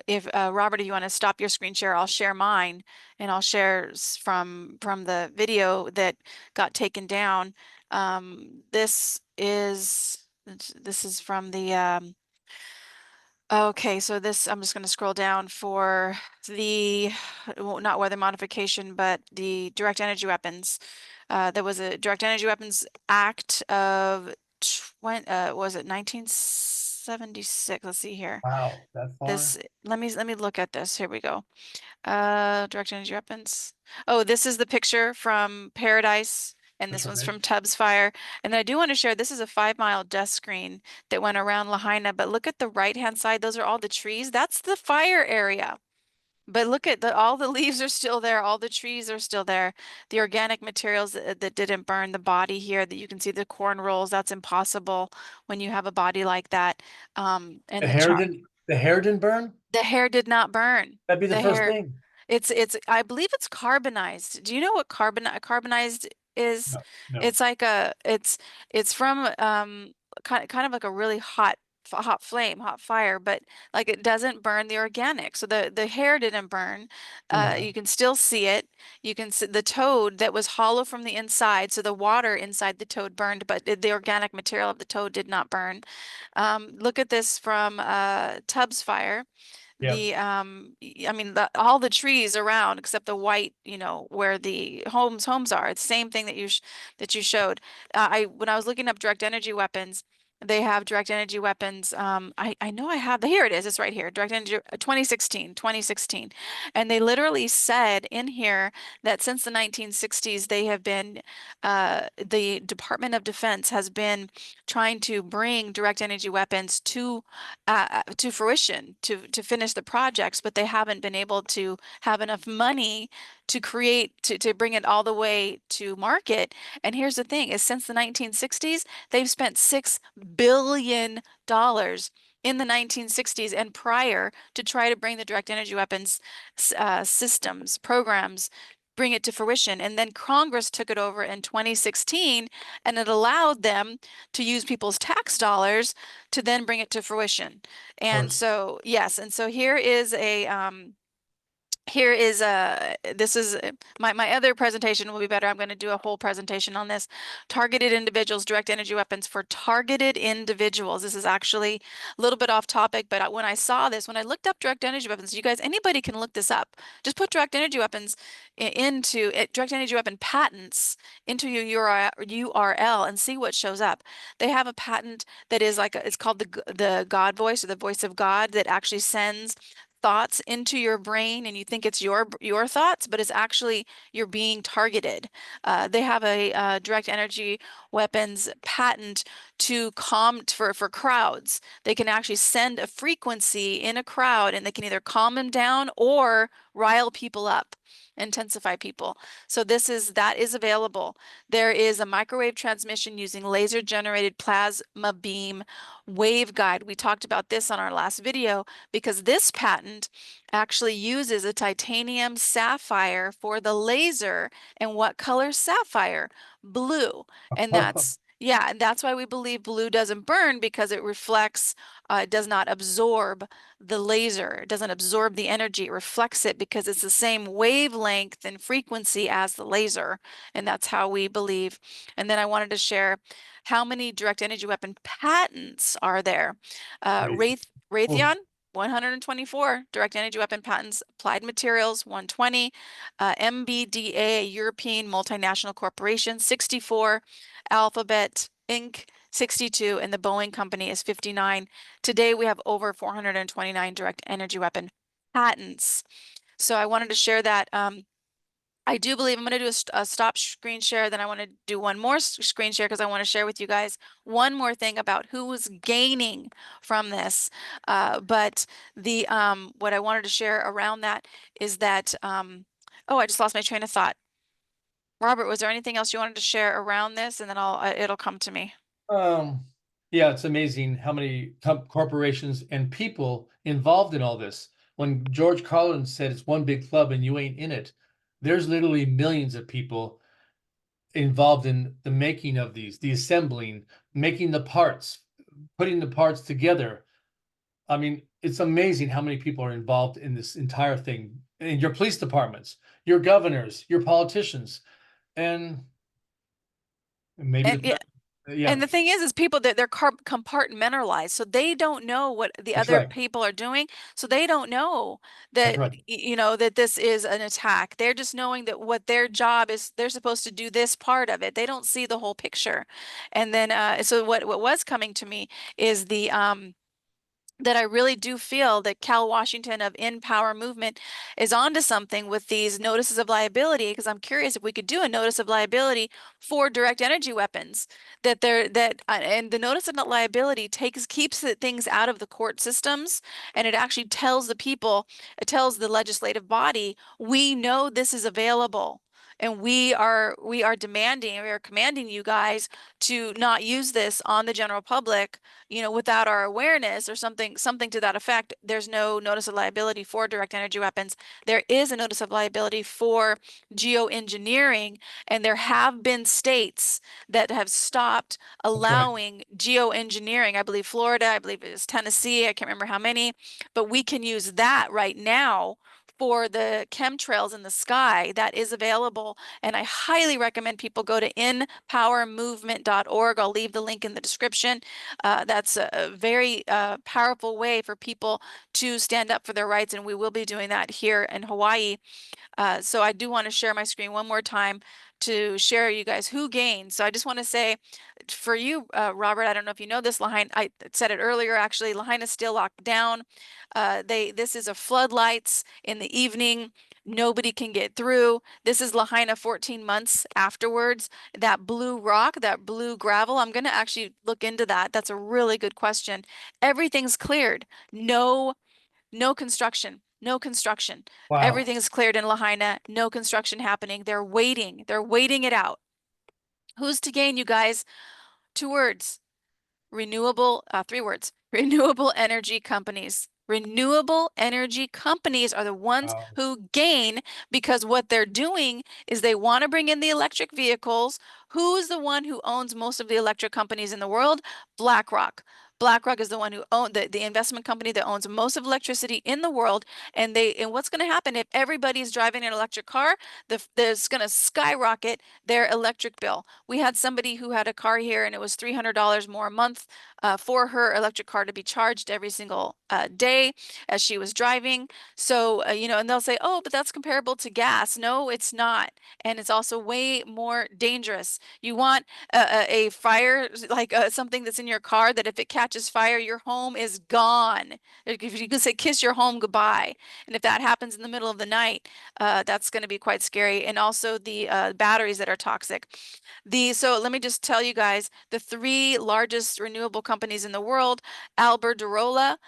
if Robert, if you want to stop your screen share, I'll share mine, and I'll share from the video that got taken down. This is from the okay, so this I'm just going to scroll down for the well, not weather modification, but the direct energy weapons. There was a Direct Energy Weapons Act of 1976. Let's see here. Wow, that far? This let me look at this. Here we go. Direct energy weapons. Oh, this is the picture from Paradise, and That's this one's right. from Tubbs Fire. And then I do want to share, this is a 5 mile dust screen that went around Lahaina, but look at the right-hand side. Those are all the trees. That's the fire area. But look at all the leaves are still there, all the trees are still there. The organic materials that didn't burn the body here, that you can see the corn rolls, that's impossible when you have a body like that. And The the hair char didn't the hair didn't burn? the hair did not burn. That'd be the The first hair, thing. I believe it's carbonized. Do you know what carbonized is? No, no. It's like it's from kind of like a really hot flame, hot fire, but like it doesn't burn the organic. So the hair didn't burn. No. You can still see it. You can see the toad that was hollow from the inside. So the water inside the toad burned, but the organic material of the toad did not burn. Look at this from Tubbs fire. Yep. I mean, all the trees around except the white, where the homes are. It's the same thing that you showed. When I was looking up direct energy weapons, they have direct energy weapons. I know I have here it is. It's right here. Direct energy 2016. And they literally said in here that since the 1960s, they have been the Department of Defense has been trying to bring direct energy weapons to fruition to finish the projects, but they haven't been able to have enough money to to bring it all the way to market. And here's the thing is since the 1960s, they've spent $6 billion in the 1960s and prior to try to bring the direct energy weapons systems, programs, bring it to fruition. And then Congress took it over in 2016 and it allowed them to use people's tax dollars to then bring it to fruition. Of And course. so, yes, and so here is this is my other presentation will be better. I'm going to do a whole presentation on this. Targeted individuals, direct energy weapons for targeted individuals. This is actually a little bit off topic, but when I saw this, when I looked up direct energy weapons, you guys, anybody can look this up. Just put direct energy weapons into it, direct energy weapon patents into your URL and see what shows up. They have a patent that is like it's called the God voice or the voice of God that actually sends thoughts into your brain and you think it's your thoughts, but it's actually you're being targeted. They have a direct energy weapons patent to calm for crowds. They can actually send a frequency in a crowd and they can either calm them down or rile people up, intensify people. So that is available. There is a microwave transmission using laser generated plasma beam waveguide. We talked about this on our last video because this patent actually uses a titanium sapphire for the laser. And what color sapphire? Blue. And yeah, and that's why we believe blue doesn't burn because it reflects, it does not absorb the laser. It doesn't absorb the energy. It reflects it because it's the same wavelength and frequency as the laser. And that's how we believe. And then I wanted to share how many direct energy weapon patents are there. Crazy. Raytheon, Oh, 124 direct energy weapon patents, Applied Materials 120, MBDA, European multinational corporation 64, Alphabet Inc. 62, and the Boeing Company is 59. Today we have over 429 direct energy weapon patents. So I wanted to share that. I do believe I'm going to do a stop screen share. Then I want to do one more screen share because I want to share with you guys one more thing about who was gaining from this. But the what I wanted to share around that is that oh, I just lost my train of thought. Robert, was there anything else you wanted to share around this? And then it'll come to me. Um, yeah, it's amazing how many corporations and people involved in all this. When George Carlin said it's one big club and you ain't in it, there's literally millions of people involved in the making of these, the assembling, making the parts, putting the parts together. I mean, it's amazing how many people are involved in this entire thing. In your police departments, your governors, your politicians, and maybe And the yeah, yeah, and the thing is people that they're compartmentalized, so they don't know what the that's other right. people are doing. So they don't know That's that, right. that this is an attack. They're just knowing that what their job is, they're supposed to do this part of it. They don't see the whole picture. And then, so what was coming to me is that I really do feel that Cal Washington of In Power Movement is onto something with these notices of liability, because I'm curious if we could do a notice of liability for direct energy weapons. And the notice of liability keeps the things out of the court systems, and it actually tells the people, it tells the legislative body, we know this is available. And we are demanding, we are commanding you guys to not use this on the general public, without our awareness or something to that effect. There's no notice of liability for direct energy weapons. There is a notice of liability for geoengineering, and there have been states that have stopped That's right. allowing geoengineering. I believe Florida, I believe it was Tennessee, I can't remember how many, but we can use that right now for the chemtrails in the sky. That is available, and I highly recommend people go to inpowermovement.org. I'll leave the link in the description. That's a very powerful way for people to stand up for their rights, and we will be doing that here in Hawaii. So I do want to share my screen one more time to share you guys who gained. So I just want to say for you, Robert, I don't know if you know this, Lahaina, I said it earlier, actually, Lahaina is still locked down. This is a floodlights in the evening. Nobody can get through. This is Lahaina 14 months afterwards. That blue rock, that blue gravel, I'm going to actually look into that. That's a really good question. Everything's cleared. No, no construction. No construction. Wow. Everything's cleared in Lahaina. No construction happening. They're waiting. They're waiting it out. Who's to gain, you guys? Two words. Renewable, three words, renewable energy companies. Renewable energy companies are the ones Wow. who gain because what they're doing is they want to bring in the electric vehicles. Who's the one who owns most of the electric companies in the world? BlackRock. BlackRock is the one who owns the investment company that owns most of electricity in the world. And what's going to happen if everybody's driving an electric car? There's going to skyrocket their electric bill. We had somebody who had a car here and it was $300 more a month for her electric car to be charged every single day as she was driving. So, and they'll say, oh, but that's comparable to gas. No, it's not. And it's also way more dangerous. this. You want a fire, like something that's in your car that if it catches fire, your home is gone. If you can say kiss your home goodbye. And if that happens in the middle of the night, that's going to be quite scary. And also the batteries that are toxic. So let me just tell you guys, the three largest renewable companies in the world, Alberta,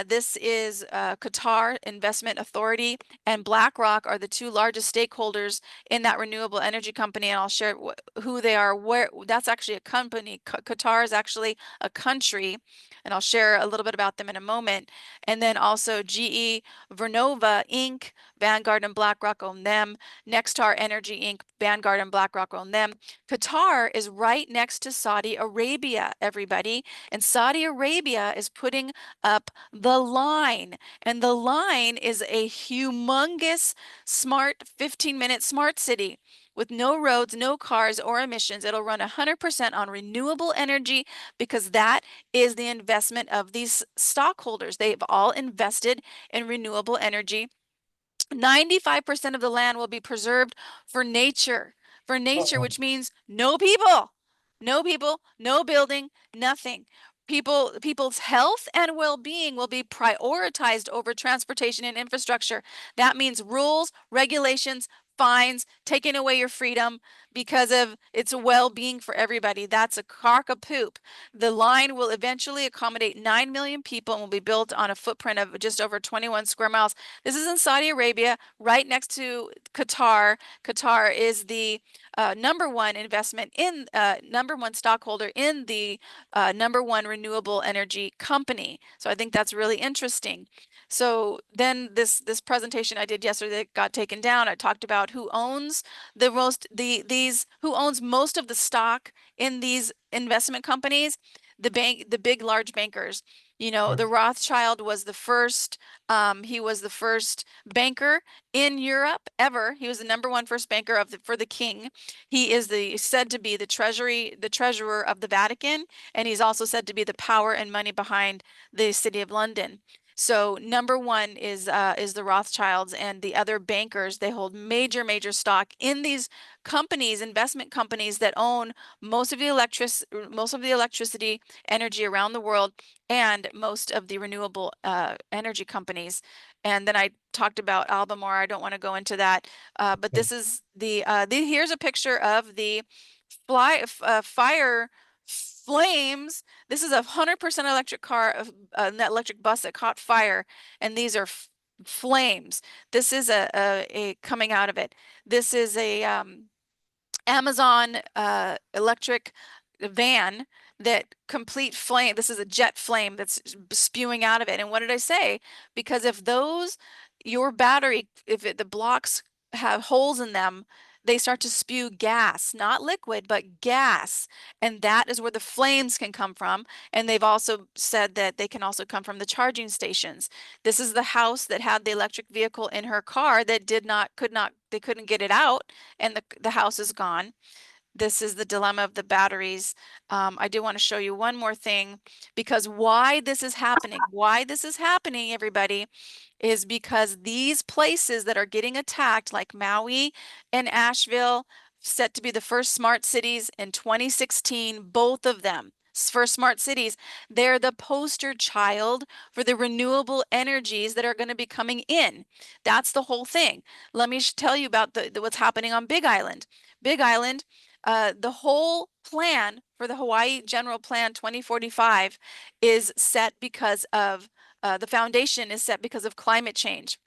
this is Qatar Investment Authority, and BlackRock are the two largest stakeholders in that renewable energy company. And I'll share who they are. Where that's actually a company. Qatar is actually a country, and I'll share a little bit about them in a moment. And then also GE Vernova Inc., Vanguard and BlackRock own them. Nextar Energy Inc., Vanguard and BlackRock own them. Qatar is right next to Saudi Arabia, everybody. And Saudi Arabia is putting up the line. And the line is a humongous smart 15-minute smart city with no roads, no cars or emissions. It'll run 100% on renewable energy because that is the investment of these stockholders. They've all invested in renewable energy. 95% of the land will be preserved for nature, Uh-oh. which means no people, no people, no building, nothing. People's health and well-being will be prioritized over transportation and infrastructure. That means rules, regulations, fines, taking away your freedom because of its well-being for everybody. That's a crock of poop. The line will eventually accommodate 9 million people and will be built on a footprint of just over 21 square miles. This is in Saudi Arabia, right next to Qatar. Qatar is the number one investment in number one stockholder in the number one renewable energy company. So I think that's really interesting. So then this presentation I did yesterday got taken down. I talked about who owns who owns most of the stock in these investment companies. The big large bankers. You know, Sure. the Rothschild was the first he was the first banker in Europe ever. He was the number one first banker for the king. He is said to be the treasurer of the Vatican, and he's also said to be the power and money behind the City of London. So number one is the Rothschilds and the other bankers. They hold major stock in these companies, investment companies that own most of the electricity energy around the world and most of the renewable energy companies. And then I talked about Albemarle. I don't want to go into that, but Okay. this is here's a picture of the fire flames. This is 100% electric car, an electric bus that caught fire, and these are flames. This is a coming out of it. This is a Amazon electric van that complete flame. This is a jet flame that's spewing out of it. And what did I say? Because if your battery, the blocks have holes in them, they start to spew gas, not liquid, but gas. And that is where the flames can come from. And they've also said that they can also come from the charging stations. This is the house that had the electric vehicle in her car that they couldn't get it out, and the house is gone. This is the dilemma of the batteries. I do want to show you one more thing because why this is happening, everybody, is because these places that are getting attacked, like Maui and Asheville, set to be the first smart cities in 2016, both of them. First smart cities, they're the poster child for the renewable energies that are going to be coming in. That's the whole thing. Let me tell you about what's happening on Big Island. Big Island, the whole plan for the Hawaii General Plan 2045 is set because of the foundation is set because of climate change.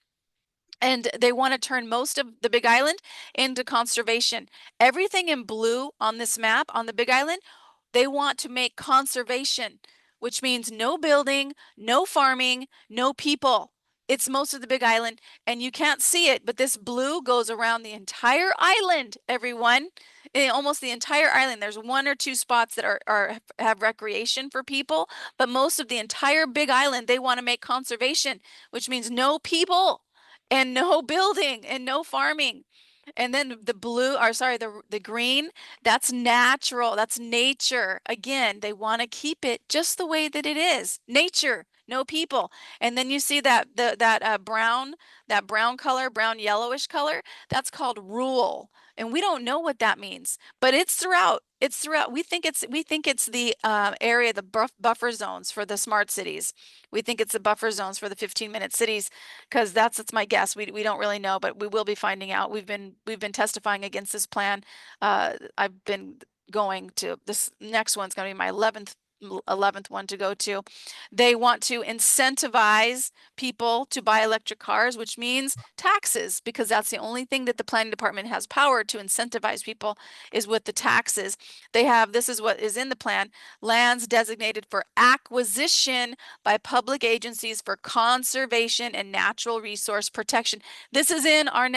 And they want to turn most of the Big Island into conservation. Everything in blue on this map on the Big Island, they want to make conservation, which means no building, no farming, no people. It's most of the Big Island, and you can't see it, but this blue goes around the entire island, everyone. Almost the entire island. There's one or two spots that have recreation for people, but most of the entire Big Island, they want to make conservation, which means no people and no building and no farming. And then the blue, or sorry, the green, that's natural, that's nature. Again, they want to keep it just the way that it is. Nature, no people. And then you see that brown color, brown yellowish color, that's called rule. And we don't know what that means, but it's throughout. It's throughout. We think it's the area, the buffer zones for the smart cities. We think it's the buffer zones for the 15-minute cities, because that's my guess. We don't really know, but we will be finding out. We've been testifying against this plan. I've been going to this next one's going to be my 11th one to go to. They want to incentivize people to buy electric cars, which means taxes, because that's the only thing that the planning department has power to incentivize people is with the taxes. This is what is in the plan: lands designated for acquisition by public agencies for conservation and natural resource protection. This is in our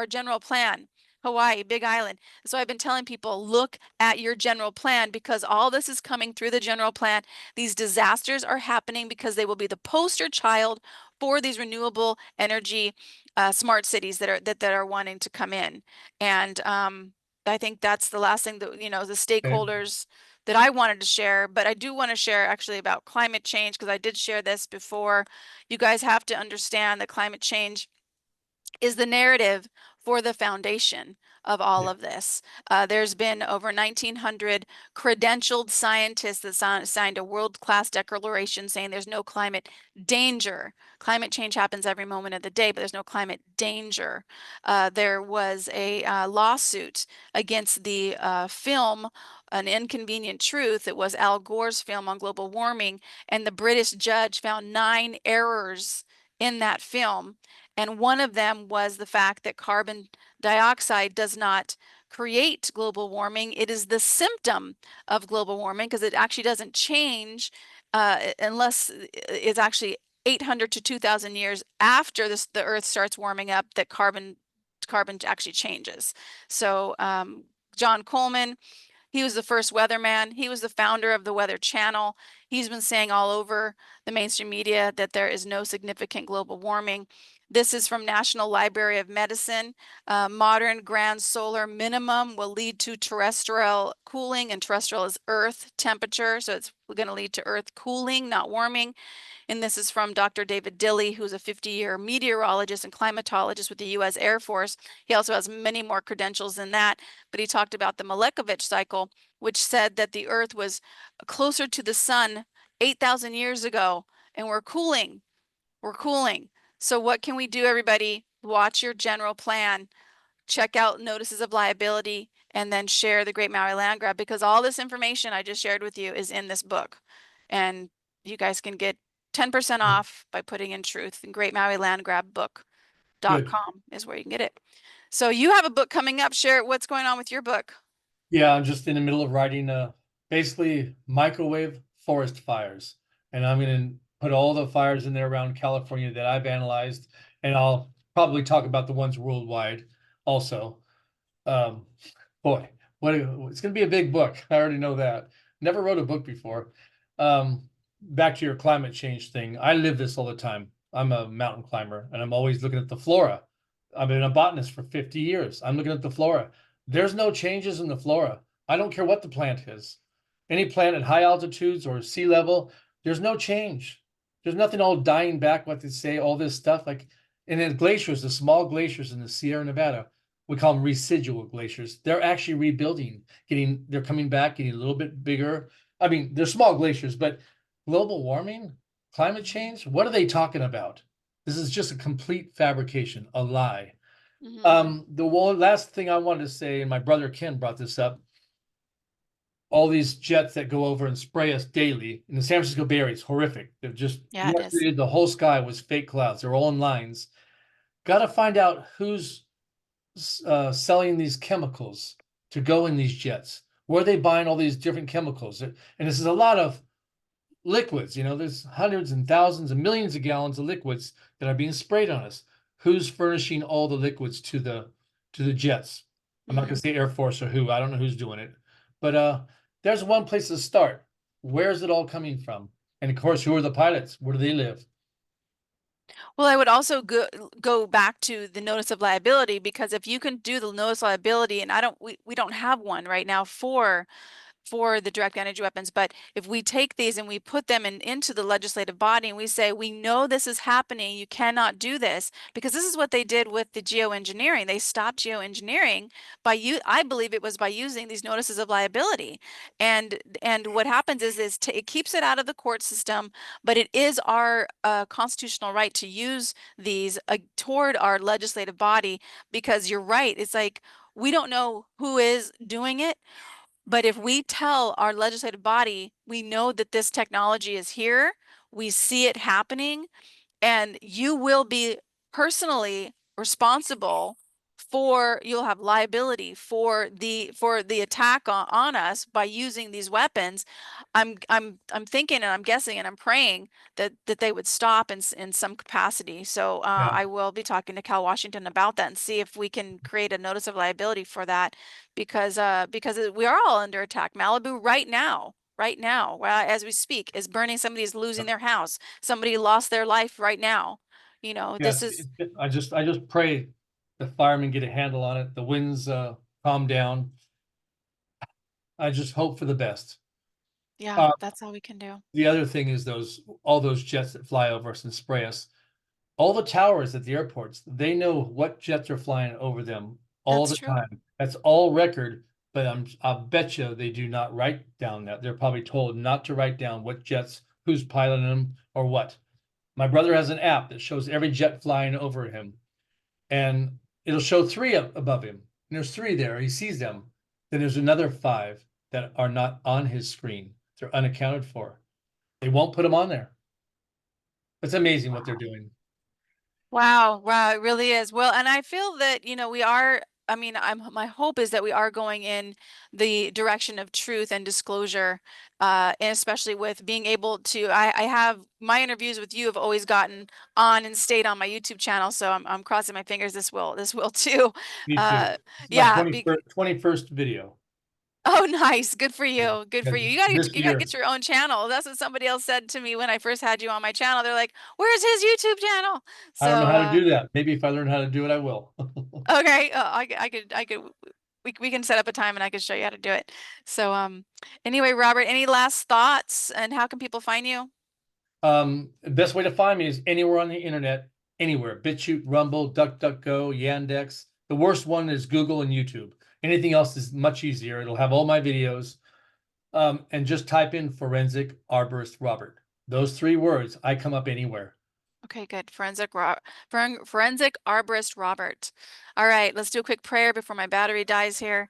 general plan. Hawaii, Big Island. So I've been telling people, look at your general plan, because all this is coming through the general plan. These disasters are happening because they will be the poster child for these renewable energy smart cities that are wanting to come in. And I think that's the last thing that, the Okay. stakeholders that I wanted to share. But I do want to share actually about climate change, because I did share this before. You guys have to understand that climate change is the narrative for the foundation of all Yeah. of this. There's been over 1,900 credentialed scientists that signed a world-class declaration saying there's no climate danger. Climate change happens every moment of the day, but there's no climate danger. There was a lawsuit against the film An Inconvenient Truth. It was Al Gore's film on global warming, and the British judge found 9 errors in that film, and one of them was the fact that carbon dioxide does not create global warming. It is the symptom of global warming, because it actually doesn't change unless it's actually 800 to 2,000 years after the Earth starts warming up that carbon actually changes. So John Coleman, he was the first weatherman. He was the founder of the Weather Channel. He's been saying all over the mainstream media that there is no significant global warming. This is from National Library of Medicine. Modern grand solar minimum will lead to terrestrial cooling, and terrestrial is Earth temperature. So it's going to lead to Earth cooling, not warming. And this is from Dr. David Dilley, who's a 50-year meteorologist and climatologist with the U.S. Air Force. He also has many more credentials than that, but he talked about the Milankovitch cycle, which said that the Earth was closer to the sun 8,000 years ago, and we're cooling. We're cooling. So what can we do, everybody? Watch your general plan, check out notices of liability, and then share the Great Maui Land Grab, because all this information I just shared with you is in this book. And you guys can get 10% off by putting in truth, and Great Maui Land Grab Good. book.com is where you can get it. So you have a book coming up. Share what's going on with your book. Yeah, I'm just in the middle of writing basically microwave forest fires. And I'm gonna put all the fires in there around California that I've analyzed, and I'll probably talk about the ones worldwide also. Um, boy, it's gonna be a big book. I already know that. Never wrote a book before. Back to your climate change thing. I live this all the time. I'm a mountain climber, and I'm always looking at the flora. I've been a botanist for 50 years. I'm looking at the flora. There's no changes in the flora. I don't care what the plant is. Any plant at high altitudes or sea level, there's no change. There's nothing all dying back, what they say, all this stuff. Like, and then glaciers, the small glaciers in the Sierra Nevada, we call them residual glaciers. They're actually rebuilding, they're coming back, getting a little bit bigger. I mean, they're small glaciers, but global warming, climate change, what are they talking about? This is just a complete fabrication, a lie. Mm-hmm. The last thing I wanted to say, and my brother Ken brought this up, all these jets that go over and spray us daily in the San Francisco Bay Area, it's horrific. They're just Yeah, it is. yesterday, the whole sky was fake clouds. They're all in lines. Got to find out who's selling these chemicals to go in these jets. Where are they buying all these different chemicals? And this is a lot of liquids. There's hundreds and thousands and millions of gallons of liquids that are being sprayed on us. Who's furnishing all the liquids to the jets? I'm not Mm-hmm. going to say Air Force or who. I don't know who's doing it, but there's one place to start. Where's it all coming from? And of course, who are the pilots? Where do they live? Well, I would also go back to the notice of liability, because if you can do the notice of liability, and we don't have one right now for the direct energy weapons. But if we take these and we put them into the legislative body and we say, we know this is happening, you cannot do this, because this is what they did with the geoengineering. They stopped geoengineering by I believe it was by using these notices of liability. And what happens is it keeps it out of the court system, but it is our constitutional right to use these toward our legislative body, because you're right. It's like we don't know who is doing it, but if we tell our legislative body, we know that this technology is here, we see it happening, and you will be personally responsible for, you'll have liability for the attack on us by using these weapons. I'm thinking and I'm guessing and I'm praying that they would stop in some capacity. So Yeah. I will be talking to Cal Washington about that and see if we can create a notice of liability for that, because we are all under attack. Malibu right now, as we speak, is burning. Somebody's losing their house. Somebody lost their life right now. This Yes, is, I just pray the firemen get a handle on it, the winds calm down. I just hope for the best. yeah, Uh, that's all we can do. the other thing is all those jets that fly over us and spray us. All the towers at the airports, they know what jets are flying over them all That's the true. time. That's all record, but I'll bet you they do not write down that. They're probably told not to write down what jets, who's piloting them, or what. My brother has an app that shows every jet flying over him, and it'll show three up above him. And there's three there. He sees them. Then there's another five that are not on his screen. They're unaccounted for. They won't put them on there. It's amazing what they're Wow. doing. Wow, wow, it really is. Well, and I feel that, we are, I mean, my hope is that we are going in the direction of truth and disclosure, and especially with being able to, I have my interviews with you have always gotten on and stayed on my YouTube channel, so I'm crossing my fingers this will too. Me too. Uh, This is my yeah, 21st video. oh, nice. Good for Yeah. you. Good for And you. this You gotta year, get your own channel. That's what somebody else said to me when I first had you on my channel. They're like, "Where's his YouTube channel?" I don't know So, how to do that. Maybe if I learn how to do it, I will. okay, I could, we can set up a time and I could show you how to do it. So, anyway, Robert, any last thoughts and how can people find you? The best way to find me is anywhere on the internet, anywhere. BitChute, Rumble, DuckDuckGo, Yandex. The worst one is Google and YouTube. Anything else is much easier. It'll have all my videos. And just type in forensic arborist Robert. Those three words, I come up anywhere. Okay, good. Forensic arborist Robert. All right, let's do a quick prayer before my battery dies here.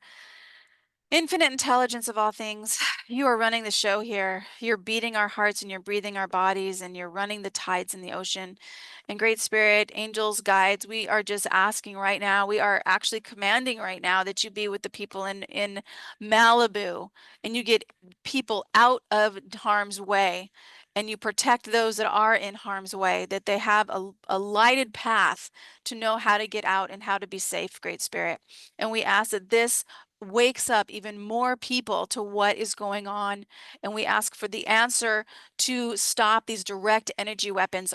Infinite intelligence of all things, you are running the show here. You're beating our hearts and you're breathing our bodies and you're running the tides in the ocean. And Great Spirit, angels, guides, we are just asking right now, we are actually commanding right now that you be with the people in Malibu and you get people out of harm's way and you protect those that are in harm's way, that they have a lighted path to know how to get out and how to be safe, Great Spirit. And we ask that this wakes up even more people to what is going on. And we ask for the answer to stop these direct energy weapons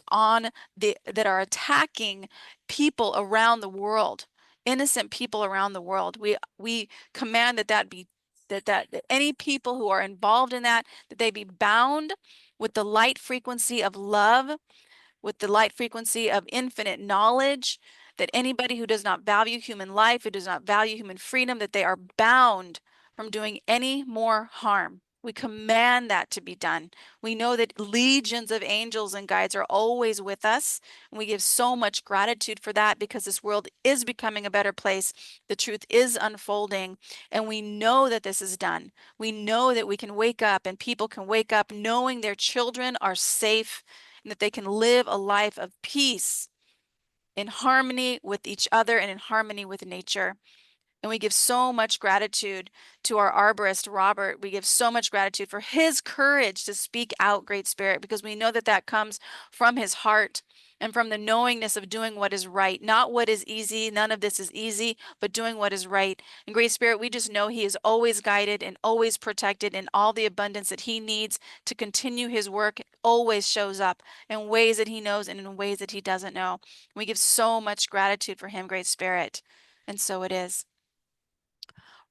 that are attacking people around the world, innocent people around the world. We command that any people who are involved in that they be bound with the light frequency of love, with the light frequency of infinite knowledge, that anybody who does not value human life, who does not value human freedom, that they are bound from doing any more harm. We command that to be done. We know that legions of angels and guides are always with us. And we give so much gratitude for that because this world is becoming a better place. The truth is unfolding. And we know that this is done. We know that we can wake up and people can wake up knowing their children are safe and that they can live a life of peace in harmony with each other and in harmony with nature. And we give so much gratitude to our arborist, Robert. We give so much gratitude for his courage to speak out, Great Spirit, because we know that that comes from his heart and from the knowingness of doing what is right, not what is easy. None of this is easy, but doing what is right. And Great Spirit, we just know he is always guided and always protected in all the abundance that he needs to continue his work, always shows up in ways that he knows and in ways that he doesn't know. We give so much gratitude for him, Great Spirit. And so it is.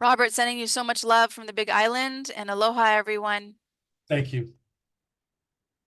Robert, sending you so much love from the Big Island, and aloha, everyone. Thank you.